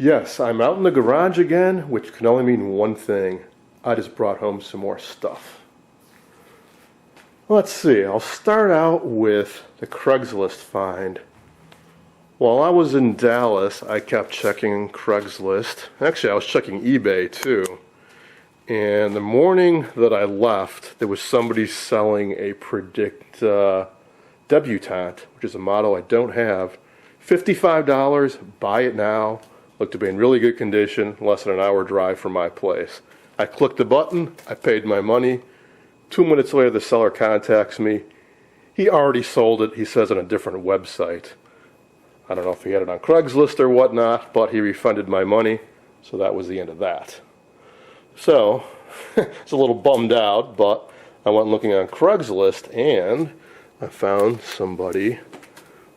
Yes, I'm out in the garage again, which can only mean one thing. I just brought home some more stuff. Let's see, I'll start out with the Craigslist find. While I was in Dallas, I kept checking Craigslist. Actually, I was checking eBay too. And the morning that I left, there was somebody selling a Predict Debutante, which is a model I don't have. $55, buy it now. Looked to be in really good condition, less than an hour drive from my place. I clicked the button, I paid my money. 2 minutes later, the seller contacts me. He already sold it, he says, on a different website. I don't know if he had it on Craigslist or whatnot, but he refunded my money, so that was the end of that. So, it's a little bummed out, but I went looking on Craigslist and I found somebody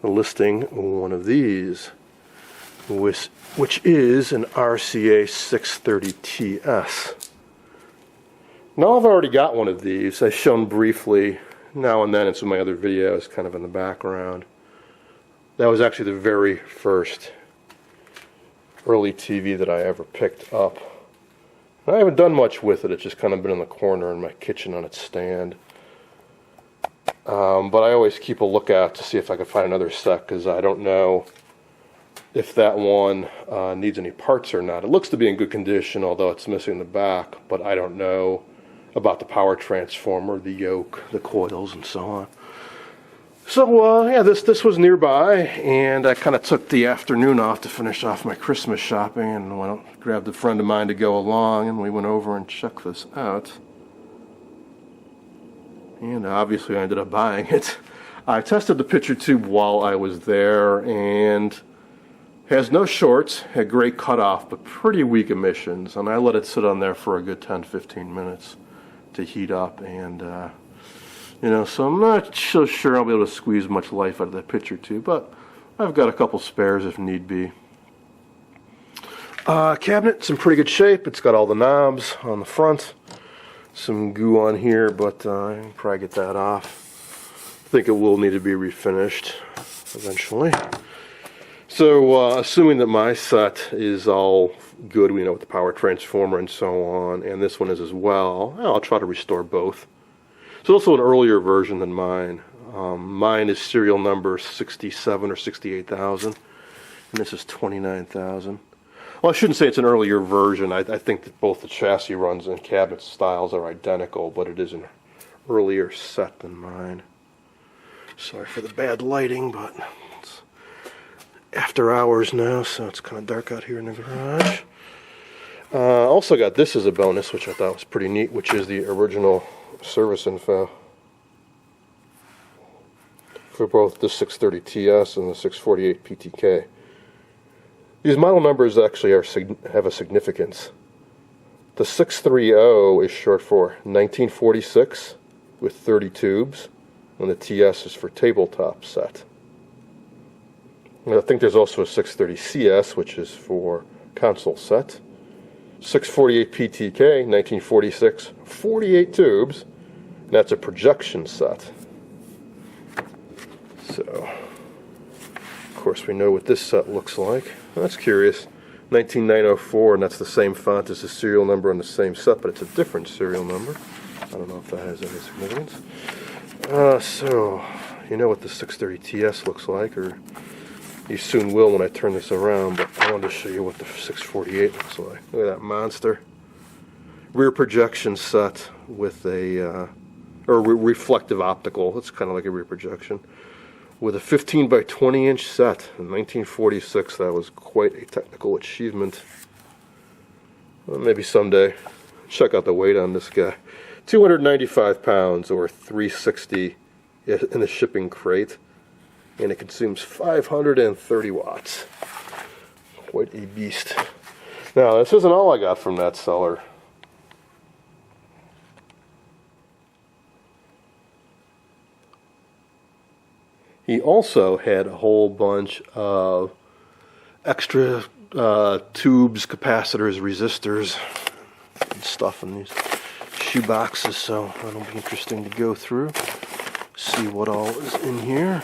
listing one of these, which is an RCA 630TS. Now I've already got one of these. I've shown briefly now and then in some of my other videos, kind of in the background. That was actually the very first early TV that I ever picked up. I haven't done much with it. It's just kind of been in the corner in my kitchen on its stand. But I always keep a lookout to see if I can find another set, because I don't know if that one needs any parts or not. It looks to be in good condition, although it's missing the back, but I don't know about the power transformer, the yoke, the coils, and so on. So, yeah, this was nearby, and I kind of took the afternoon off to finish off my Christmas shopping, and grabbed a friend of mine to go along, and we went over and checked this out. And obviously I ended up buying it. I tested the picture tube while I was there, and has no shorts, had great cutoff, but pretty weak emissions, and I let it sit on there for a good 10-15 minutes to heat up, and so I'm not so sure I'll be able to squeeze much life out of that picture tube, but I've got a couple spares if need be. Cabinet's in pretty good shape. It's got all the knobs on the front, some goo on here, but I can probably get that off. I think it will need to be refinished eventually. So, assuming that my set is all good, we know with the power transformer and so on, and this one is as well, I'll try to restore both. It's also an earlier version than mine. Mine is serial number 67 or 68,000, and this is 29,000. Well, I shouldn't say it's an earlier version. I think that both the chassis runs and cabinet styles are identical, but it is an earlier set than mine. Sorry for the bad lighting, but it's after hours now, so it's kind of dark out here in the garage. Also got this as a bonus, which I thought was pretty neat, which is the original service info for both the 630TS and the 648 PTK. These model numbers actually have a significance. The 630 is short for 1946 with 30 tubes, and the TS is for tabletop set. And I think there's also a 630CS, which is for console set. 648 PTK, 1946, 48 tubes, and that's a projection set. So, of course, we know what this set looks like. That's curious. 19904, and that's the same font as the serial number on the same set, but it's a different serial number. I don't know if that has any significance. So, you know what the 630TS looks like, or you soon will when I turn this around, but I wanted to show you what the 648 looks like. Look at that monster. Rear projection set with a, reflective optical. It's kind of like a rear projection. With a 15 by 20 inch set in 1946. That was quite a technical achievement. Well, maybe someday. Check out the weight on this guy. 295 pounds, or 360 in the shipping crate. And it consumes 530 watts. Quite a beast. Now, this isn't all I got from that seller. He also had a whole bunch of extra tubes, capacitors, resistors, and stuff in these shoe boxes, so that'll be interesting to go through, see what all is in here.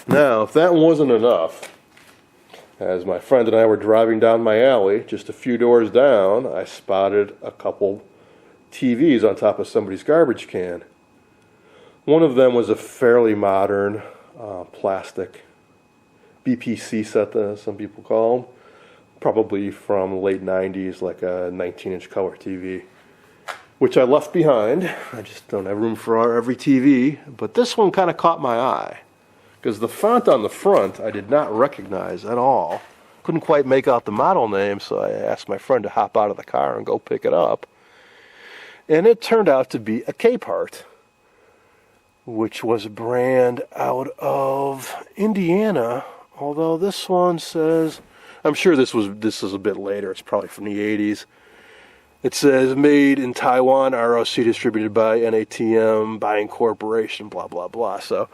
Now, if that wasn't enough, as my friend and I were driving down my alley, just a few doors down, I spotted a couple TVs on top of somebody's garbage can. One of them was a fairly modern plastic BPC set, some people call them, probably from the late 90s, like a 19-inch color TV, which I left behind. I just don't have room for every TV, but this one kind of caught my eye, because the font on the front I did not recognize at all. Couldn't quite make out the model name, so I asked my friend to hop out of the car and go pick it up. And it turned out to be a Capehart, which was a brand out of Indiana, although this one says, I'm sure this is a bit later, it's probably from the 80s. It says made in Taiwan, ROC distributed by NATM, Buying Corporation, blah, blah, blah. So,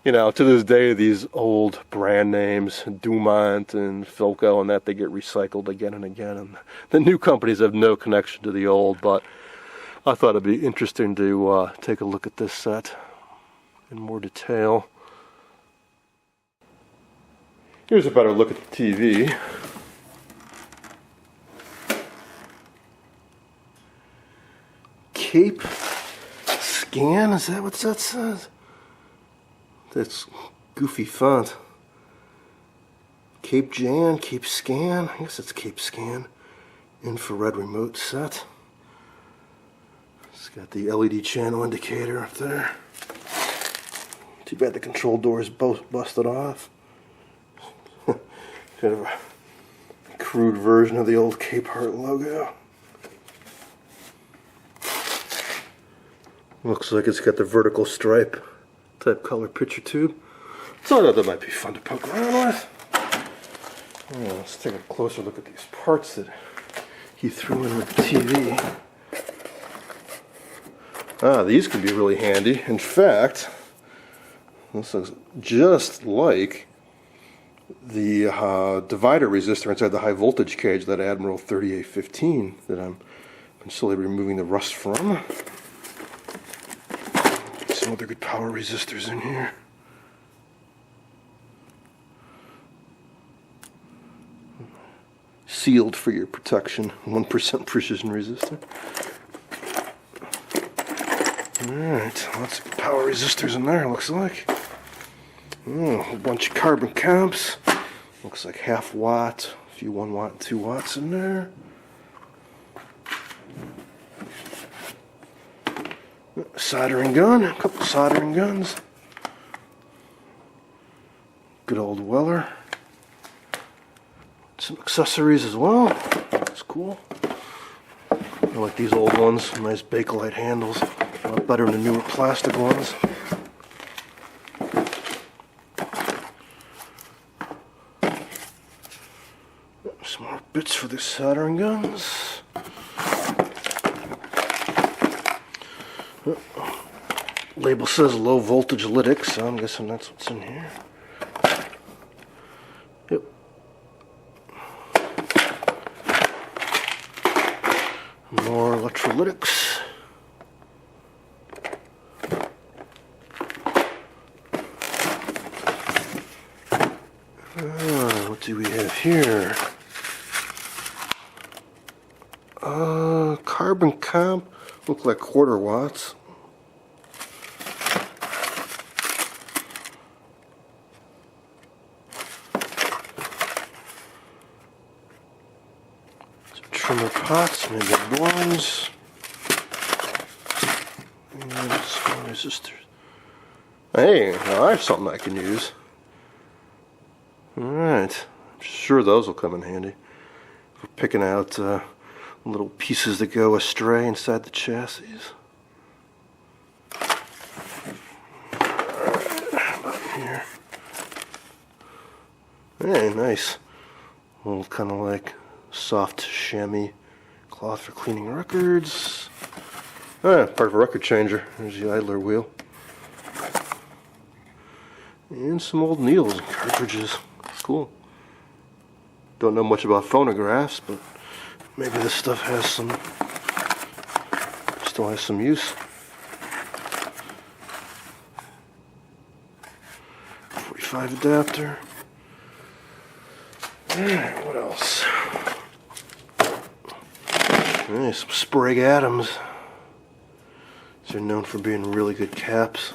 you know, to this day, these old brand names, Dumont and Philco and that, they get recycled again and again. And the new companies have no connection to the old, but I thought it'd be interesting to take a look at this set in more detail. Here's a better look at the TV. Cape Scan, is that what that says? That's goofy font. Cape Jan, Cape Scan, I guess it's Cape Scan. Infrared remote set. It's got the LED channel indicator up there. Too bad the control door is both busted off. Kind of a crude version of the old Capehart logo. Looks like it's got the vertical stripe type color picture tube. So I thought that might be fun to poke around with. Yeah, let's take a closer look at these parts that he threw in with the TV. Ah, these could be really handy. In fact, this looks just like the divider resistor inside the high voltage cage, that Admiral 3815 that I'm slowly removing the rust from. Some other good power resistors in here. Sealed for your protection, 1% precision resistor. Alright, lots of power resistors in there, looks like. A whole bunch of carbon comps. Looks like half watt, a few 1 watt and 2 watts in there. Soldering gun, a couple soldering guns. Good old Weller. Some accessories as well. That's cool. I like these old ones, nice Bakelite handles. A lot better than the newer plastic ones. Some more bits for the soldering guns. Label says low voltage lytic, so I'm guessing that's what's in here. Yep. More electrolytics. What do we have here? Carbon comp, look like quarter watts. Some trimmer pots, maybe ones. And small resistors. Hey, now I have something I can use. Alright, I'm sure those will come in handy for picking out little pieces that go astray inside the chassis. Alright, about here. Hey, nice. A little kind of like soft chamois cloth for cleaning records. Part of a record changer. There's the idler wheel. And some old needles and cartridges. Cool. Don't know much about phonographs, but maybe this stuff has still has some use. C5 adapter. Alright, what else? Some Sprague Adams. They're known for being really good caps.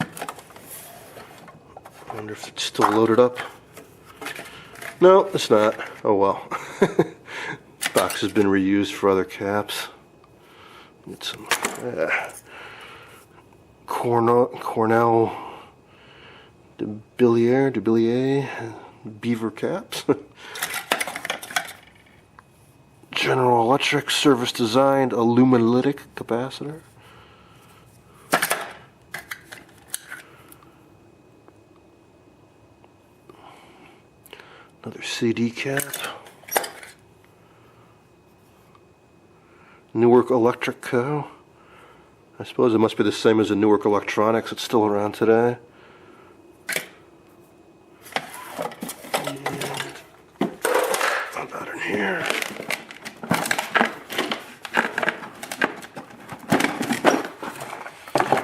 I wonder if it's still loaded up. No, it's not. Oh well. Box has been reused for other caps. Get some Cornell de Billier beaver caps. General Electric service designed aluminolitic capacitor. Another CD cap. Newark Electric Co. I suppose it must be the same as the Newark Electronics. It's still around today. And how about in here?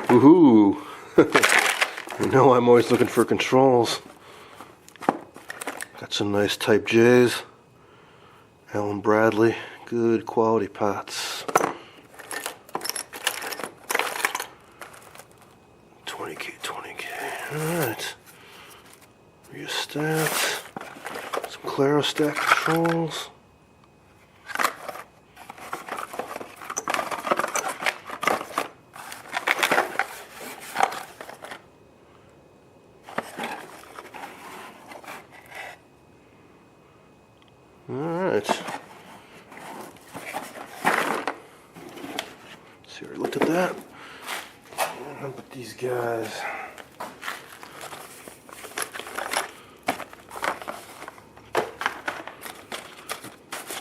Woohoo! You know I'm always looking for controls. Got some nice Type J's. Allen Bradley. Good quality pots. 20K, 20K. Alright. Rheostats. Some Clarostat controls. Alright. See, we looked at that. How about these guys?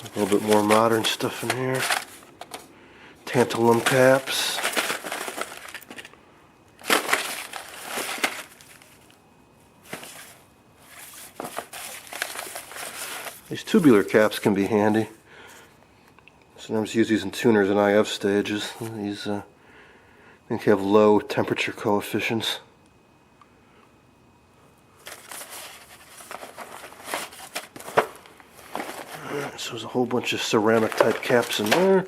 A little bit more modern stuff in here. Tantalum caps. These tubular caps can be handy. Sometimes use these in tuners and IF stages. These I think have low temperature coefficients. Alright, so there's a whole bunch of ceramic type caps in there.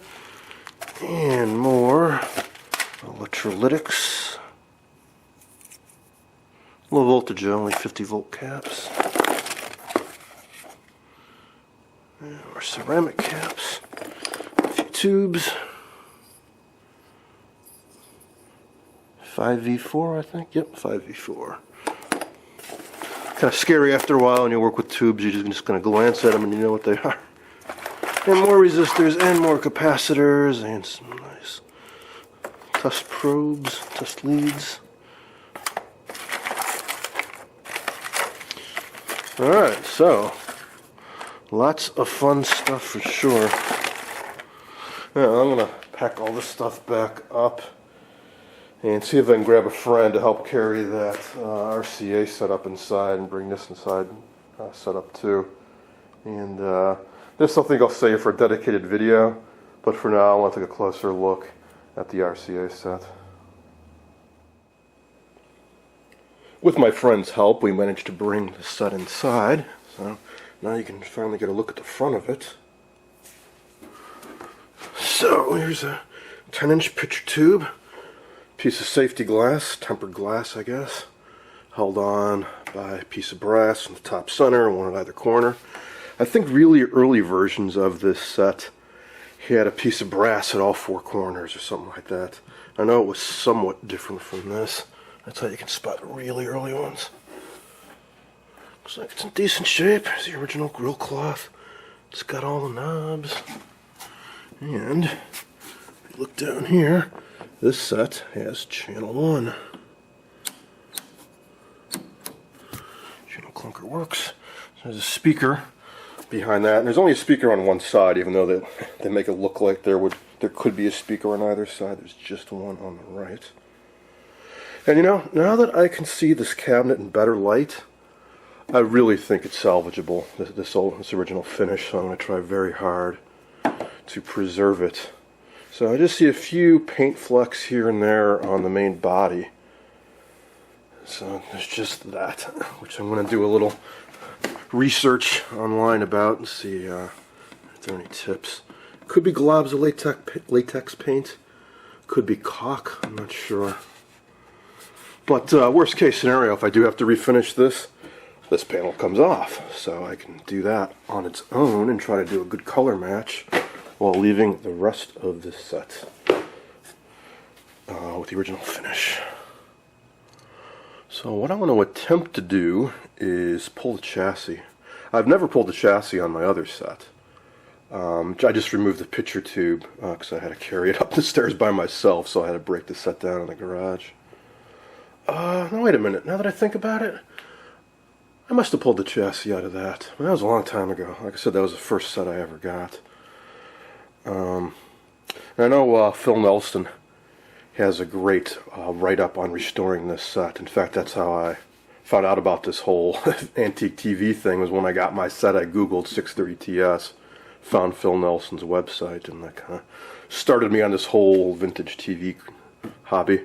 And more electrolytics. Low voltage, only 50 volt caps. And more ceramic caps. A few tubes. 5V4, I think. Yep, 5V4. Kind of scary after a while when you work with tubes. You're just going to glance at them and you know what they are. And more resistors and more capacitors and some nice test probes, test leads. Alright, so lots of fun stuff for sure. Now, I'm going to pack all this stuff back up and see if I can grab a friend to help carry that RCA setup inside and bring this inside setup too. And this I think I'll save for a dedicated video, but for now I want to take a closer look at the RCA set. With my friend's help, we managed to bring the set inside, so now you can finally get a look at the front of it. So here's a 10-inch picture tube, piece of safety glass, tempered glass I guess, held on by a piece of brass in the top center and one at either corner. I think really early versions of this set had a piece of brass at all four corners or something like that. I know it was somewhat different from this. That's how you can spot really early ones. Looks like it's in decent shape. Here's the original grill cloth. It's got all the knobs. And if you look down here, this set has channel 1. Channel clunker works. There's a speaker behind that, and there's only a speaker on one side, even though they make it look like there could be a speaker on either side. There's just one on the right. And you know, now that I can see this cabinet in better light, I really think it's salvageable, this original finish, so I'm going to try very hard to preserve it. So I just see a few paint flecks here and there on the main body. So there's just that, which I'm going to do a little research online about and see if there are any tips. Could be globs of latex paint. Could be caulk, I'm not sure. But worst case scenario, if I do have to refinish this, this panel comes off. So I can do that on its own and try to do a good color match while leaving the rest of this set with the original finish. So what I want to attempt to do is pull the chassis. I've never pulled the chassis on my other set. I just removed the picture tube because I had to carry it up the stairs by myself, so I had to break the set down in the garage. No, wait a minute. Now that I think about it, I must have pulled the chassis out of that. That was a long time ago. Like I said, that was the first set I ever got. And I know Phil Nelson has a great write-up on restoring this set. In fact, that's how I found out about this whole antique TV thing, was when I got my set. I Googled 630TS, found Phil Nelson's website, and that kind of started me on this whole vintage TV hobby.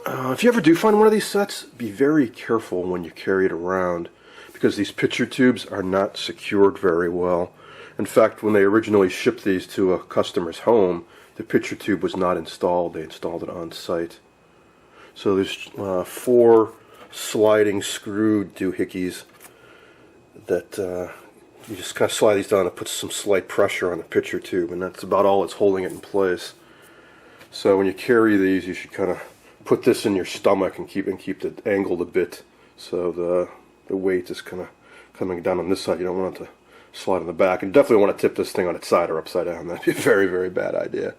If you ever do find one of these sets, be very careful when you carry it around, because these picture tubes are not secured very well. In fact, when they originally shipped these to a customer's home, the picture tube was not installed. They installed it on site. So there's 4 sliding screw doohickeys that you just kind of slide these down and put some slight pressure on the picture tube, and that's about all that's holding it in place. So when you carry these, you should kind of put this in your stomach and keep it angled a bit, so the weight is kind of coming down on this side. You don't want it to slide on the back, and definitely want to tip this thing on its side or upside down. That'd be a very, very bad idea.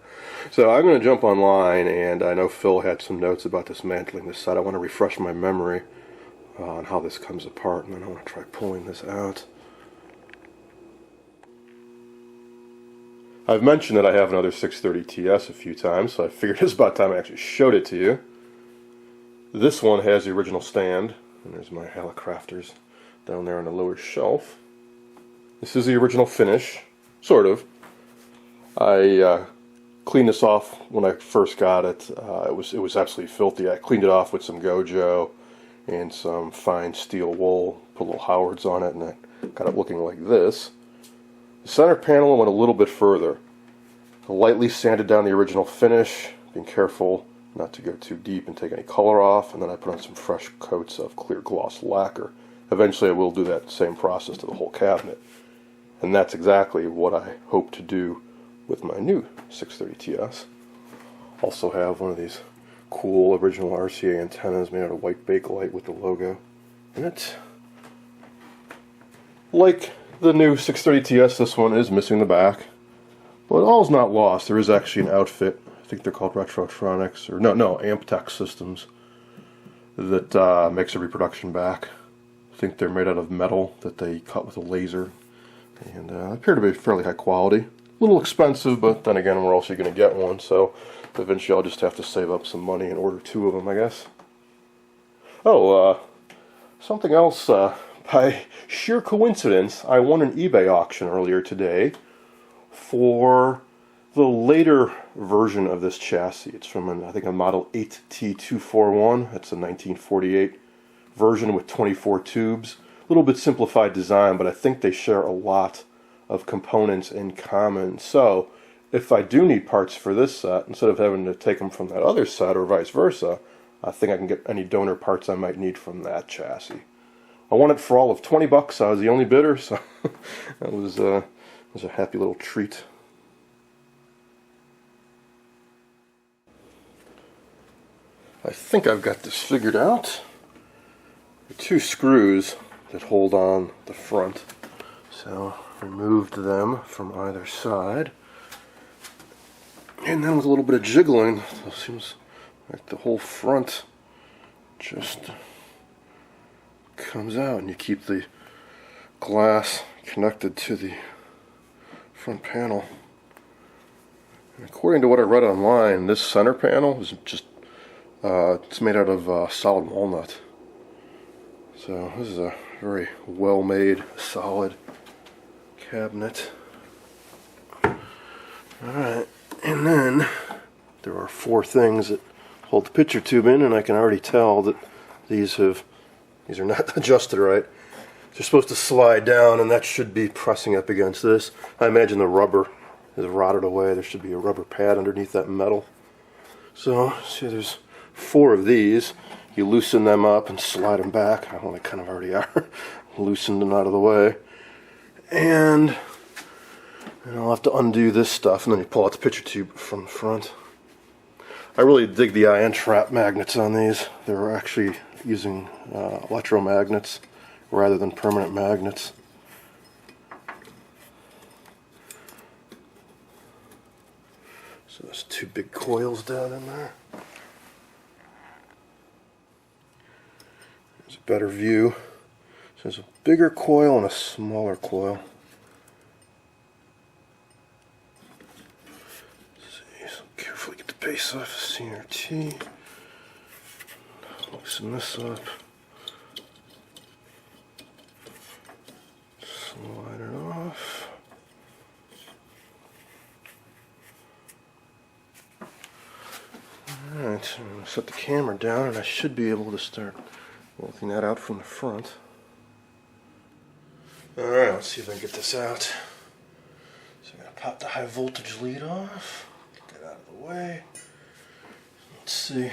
So I'm going to jump online, and I know Phil had some notes about dismantling this set. I want to refresh my memory on how this comes apart, and then I want to try pulling this out. I've mentioned that I have another 630TS a few times, so I figured it's about time I actually showed it to you. This one has the original stand, and there's my Hallicrafters down there on the lower shelf. This is the original finish, sort of. I cleaned this off when I first got it. It was absolutely filthy. I cleaned it off with some Gojo and some fine steel wool, put little Howards on it, and I got it looking like this. The center panel went a little bit further. I lightly sanded down the original finish, being careful not to go too deep and take any color off, and then I put on some fresh coats of clear gloss lacquer. Eventually I will do that same process to the whole cabinet. And that's exactly what I hope to do with my new 630TS. Also have one of these cool original RCA antennas made out of white Bakelite with the logo in it. Like the new 630TS, this one is missing the back. But all's not lost. There is actually an outfit, I think they're called Retrotronics, or no, Amptech Systems, that makes a reproduction back. I think they're made out of metal that they cut with a laser, and appear to be fairly high quality. A little expensive, but then again, we're also going to get one, so eventually I'll just have to save up some money and order 2 of them, I guess. Oh, something else. By sheer coincidence, I won an eBay auction earlier today for the later version of this chassis. It's from, I think, a model 8T241. That's a 1948 version with 24 tubes. A little bit simplified design, but I think they share a lot of components in common. So if I do need parts for this set, instead of having to take them from that other set or vice versa, I think I can get any donor parts I might need from that chassis. I won it for all of $20. I was the only bidder, so that was a happy little treat. I think I've got this figured out. The 2 screws that hold on the front. So removed them from either side. And then with a little bit of jiggling, it seems like the whole front just comes out, and you keep the glass connected to the front panel. And according to what I read online, this center panel is just it's made out of solid walnut. So this is a very well made, solid cabinet. Alright, and then there are 4 things that pulled the picture tube in, and I can already tell that these are not adjusted right. They're supposed to slide down, and that should be pressing up against this. I imagine the rubber is rotted away. There should be a rubber pad underneath that metal. So, see, there's 4 of these. You loosen them up and slide them back. Well, they kind of already are. Loosened and out of the way. And I'll have to undo this stuff, and then you pull out the picture tube from the front. I really dig the ion trap magnets on these. They're actually using electromagnets rather than permanent magnets. So there's 2 big coils down in there. There's a better view. So there's a bigger coil and a smaller coil. Let's see, so carefully get the base off the CRT. Loosen this up. Slide it off. Alright, I'm going to set the camera down, and I should be able to start working that out from the front. Alright, let's see if I can get this out. So I'm going to pop the high voltage lead off. Get that out of the way. Let's see.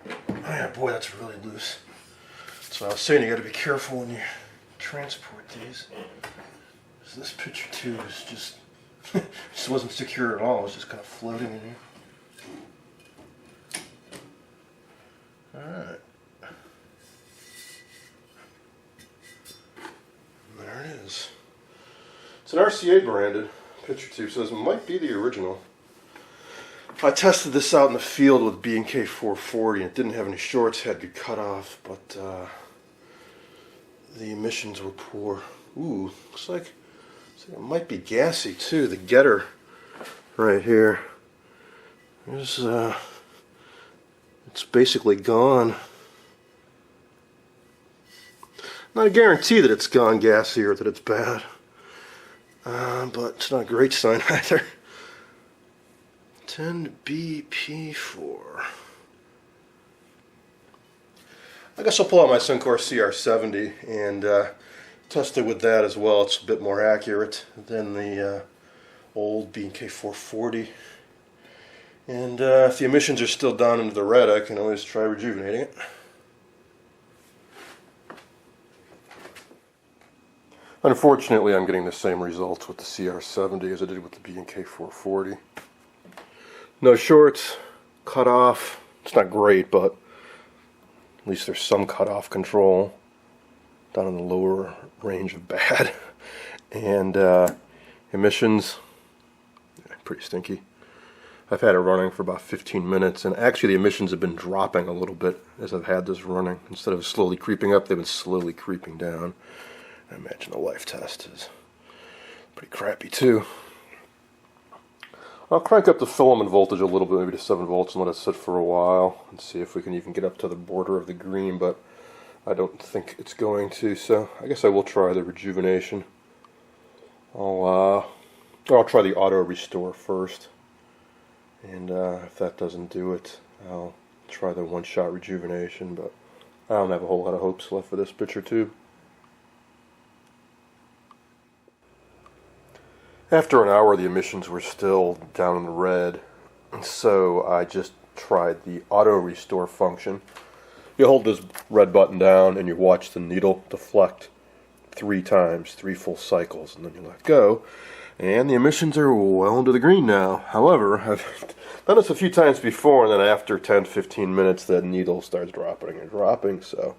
Oh yeah, boy, that's really loose. So I was saying, you got to be careful when you transport these. So this picture tube is just wasn't secure at all. It was just kind of floating in here. Alright. There it is. It's an RCA branded picture tube, so this might be the original. I tested this out in the field with B&K 440, and it didn't have any shorts, had to be cut off, but the emissions were poor. Ooh, looks like it might be gassy too. The getter right here. There's it's basically gone. Not a guarantee that it's gone gassy or that it's bad, but it's not a great sign either. 10BP4. I guess I'll pull out my Suncor CR70 and test it with that as well. It's a bit more accurate than the old B&K 440. And if the emissions are still down into the red, I can always try rejuvenating it. Unfortunately, I'm getting the same results with the CR70 as I did with the B&K 440. No shorts, cut off. It's not great, but at least there's some cutoff control down in the lower range of bad. And emissions, pretty stinky. I've had it running for about 15 minutes, and actually the emissions have been dropping a little bit as I've had this running. Instead of slowly creeping up, they've been slowly creeping down. I imagine the life test is pretty crappy too. I'll crank up the filament voltage a little bit, maybe to 7 volts, and let it sit for a while and see if we can even get up to the border of the green, but I don't think it's going to, so I guess I will try the rejuvenation. I'll try the auto restore first, and if that doesn't do it, I'll try the one-shot rejuvenation, but I don't have a whole lot of hopes left for this picture tube. After an hour, the emissions were still down in the red, so I just tried the auto restore function. You hold this red button down and you watch the needle deflect 3 times, 3 full cycles, and then you let go, and the emissions are well into the green now. However, I've done this a few times before, and then after 10-15 minutes the needle starts dropping and dropping, so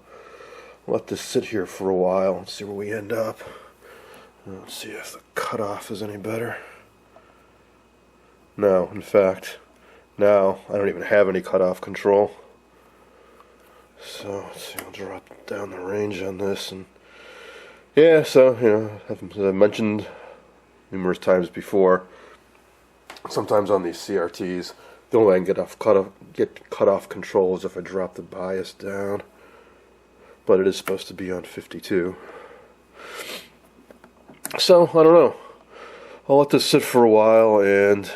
I'll let this sit here for a while and see where we end up. Let's see if the cutoff is any better. No, in fact, now I don't even have any cutoff control. So let's see, I'll drop down the range on this, and yeah, so as I mentioned numerous times before, sometimes on these CRTs, the only way I can get cutoff control is if I drop the bias down, but it is supposed to be on 52. So, I don't know. I'll let this sit for a while and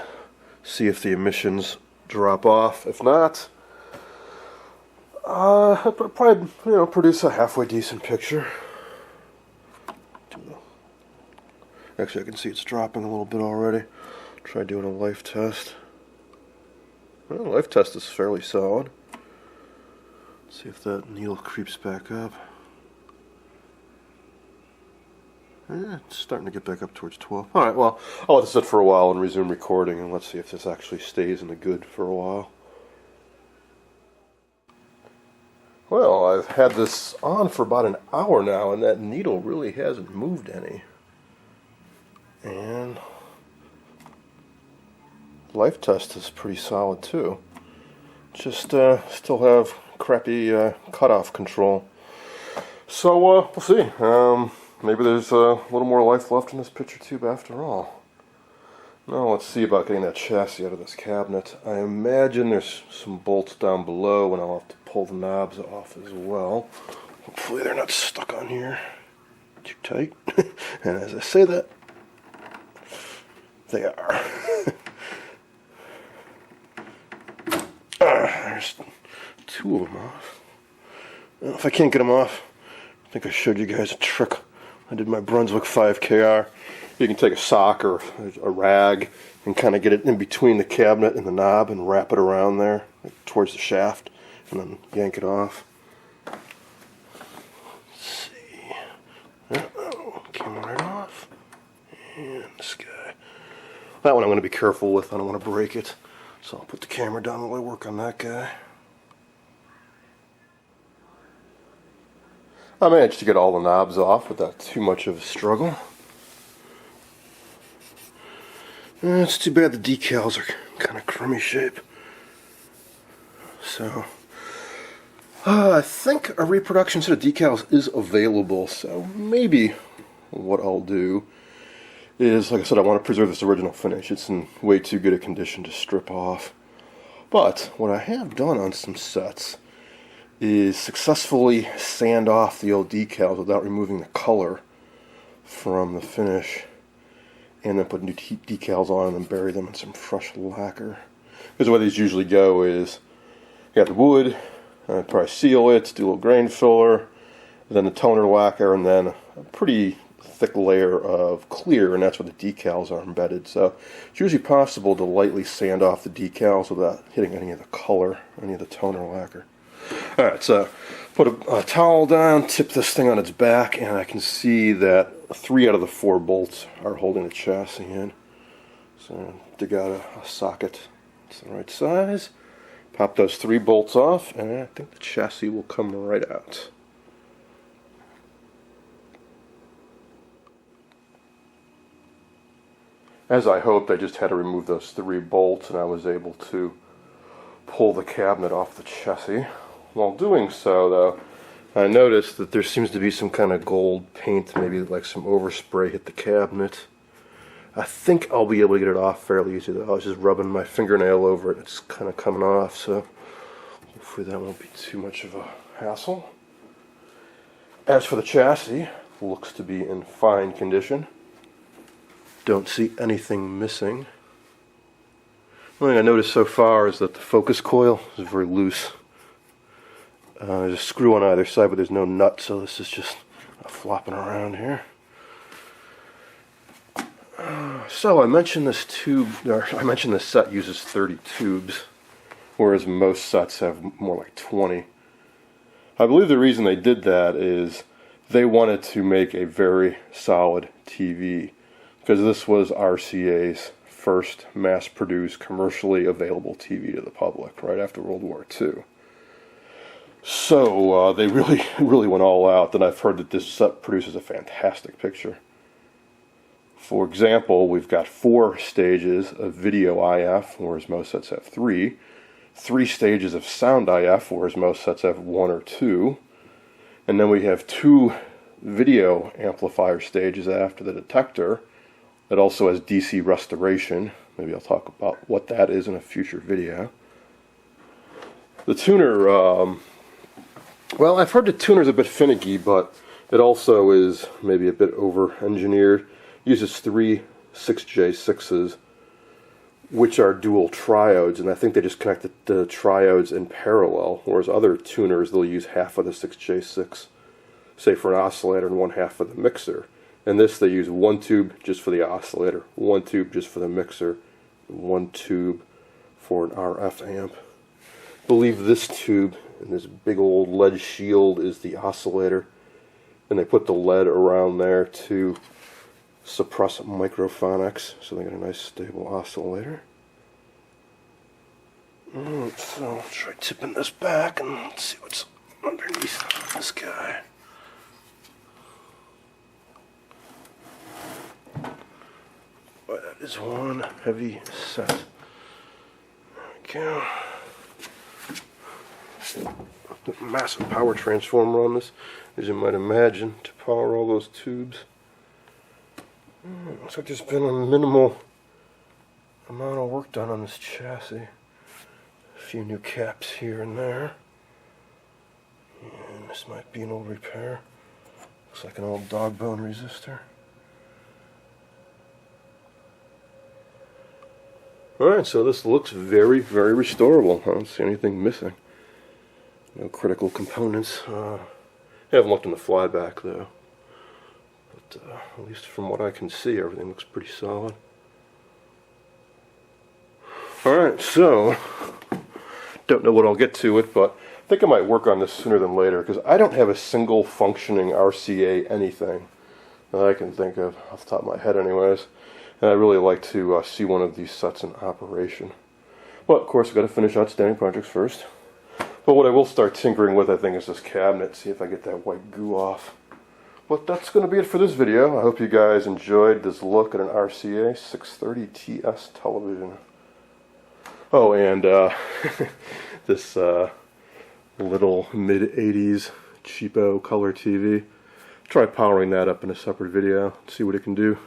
see if the emissions drop off. If not, I'll probably, produce a halfway decent picture. Actually, I can see it's dropping a little bit already. Try doing a life test. Well, life test is fairly solid. Let's see if that needle creeps back up. It's starting to get back up towards 12. Alright, well, I'll let this sit for a while and resume recording, and let's see if this actually stays in the good for a while. Well, I've had this on for about an hour now, and that needle really hasn't moved any. And life test is pretty solid too. Just still have crappy cutoff control. So we'll see. Maybe there's a little more life left in this picture tube after all. Now let's see about getting that chassis out of this cabinet. I imagine there's some bolts down below, and I'll have to pull the knobs off as well. Hopefully they're not stuck on here too tight. And as I say that, they are. There's two of them off. Well, if I can't get them off, I think I showed you guys a trick. I did my Brunswick 5KR. You can take a sock or a rag and kind of get it in between the cabinet and the knob and wrap it around there, like towards the shaft, and then yank it off. Let's see. Uh-oh, came right off. And this guy. That one I'm going to be careful with. I don't want to break it. So I'll put the camera down while I work on that guy. I managed to get all the knobs off without too much of a struggle. It's too bad the decals are kind of crummy shape. So, I think a reproduction set of decals is available. So maybe what I'll do is, like I said, I want to preserve this original finish. It's in way too good a condition to strip off. But what I have done on some sets is successfully sand off the old decals without removing the color from the finish, and then put new decals on and bury them in some fresh lacquer. Because the way these usually go is, you got the wood, probably seal it, do a little grain filler, then the toner lacquer, and then a pretty thick layer of clear, and that's where the decals are embedded. So it's usually possible to lightly sand off the decals without hitting any of the color, any of the toner lacquer. Alright, so put a towel down, tip this thing on its back, and I can see that 3 out of the 4 bolts are holding the chassis in. So dig out a socket that's the right size, pop those 3 bolts off, and I think the chassis will come right out. As I hoped, I just had to remove those 3 bolts, and I was able to pull the cabinet off the chassis. While doing so, though, I noticed that there seems to be some kind of gold paint, maybe like some overspray hit the cabinet. I think I'll be able to get it off fairly easy, though. I was just rubbing my fingernail over it. It's kind of coming off, so hopefully that won't be too much of a hassle. As for the chassis, looks to be in fine condition. Don't see anything missing. One thing I noticed so far is that the focus coil is very loose. There's a screw on either side, but there's no nut, so this is just flopping around here. So I mentioned this set uses 30 tubes, whereas most sets have more like 20. I believe the reason they did that is they wanted to make a very solid TV, because this was RCA's first mass-produced, commercially available TV to the public, right after World War II. So they really went all out, and I've heard that this set produces a fantastic picture. For example, we've got 4 stages of video IF, whereas most sets have 3. 3 stages of sound IF, whereas most sets have 1 or 2. And then we have 2 video amplifier stages after the detector that also has DC restoration. Maybe I'll talk about what that is in a future video. The tuner, well, I've heard the tuner's a bit finicky, but it also is maybe a bit over-engineered. Uses 3 6J6s, which are dual triodes, and I think they just connect the triodes in parallel, whereas other tuners, they'll use half of the 6J6, say for an oscillator, and one half of the mixer. And this, they use one tube just for the oscillator, one tube just for the mixer, one tube for an RF amp. I believe this tube and this big old lead shield is the oscillator, and they put the lead around there to suppress microphonics, so they got a nice stable oscillator. So I'll try tipping this back and let's see what's underneath this guy. Boy, that is one heavy set. There we go. Massive power transformer on this, as you might imagine, to power all those tubes. Looks like there's been a minimal amount of work done on this chassis. A few new caps here and there. And this might be an old repair. Looks like an old dog bone resistor. Alright, so this looks very, very restorable. I don't see anything missing. No critical components. I haven't looked in the flyback though. But at least from what I can see, everything looks pretty solid. Alright, so don't know what I'll get to it, but I think I might work on this sooner than later, because I don't have a single functioning RCA anything that I can think of off the top of my head anyways. And I'd really like to see one of these sets in operation. Well, of course, I've got to finish outstanding projects first. But what I will start tinkering with, I think, is this cabinet, see if I get that white goo off. But that's going to be it for this video. I hope you guys enjoyed this look at an RCA 630 TS television. Oh, and this little mid-80s cheapo color TV. Try powering that up in a separate video, see what it can do.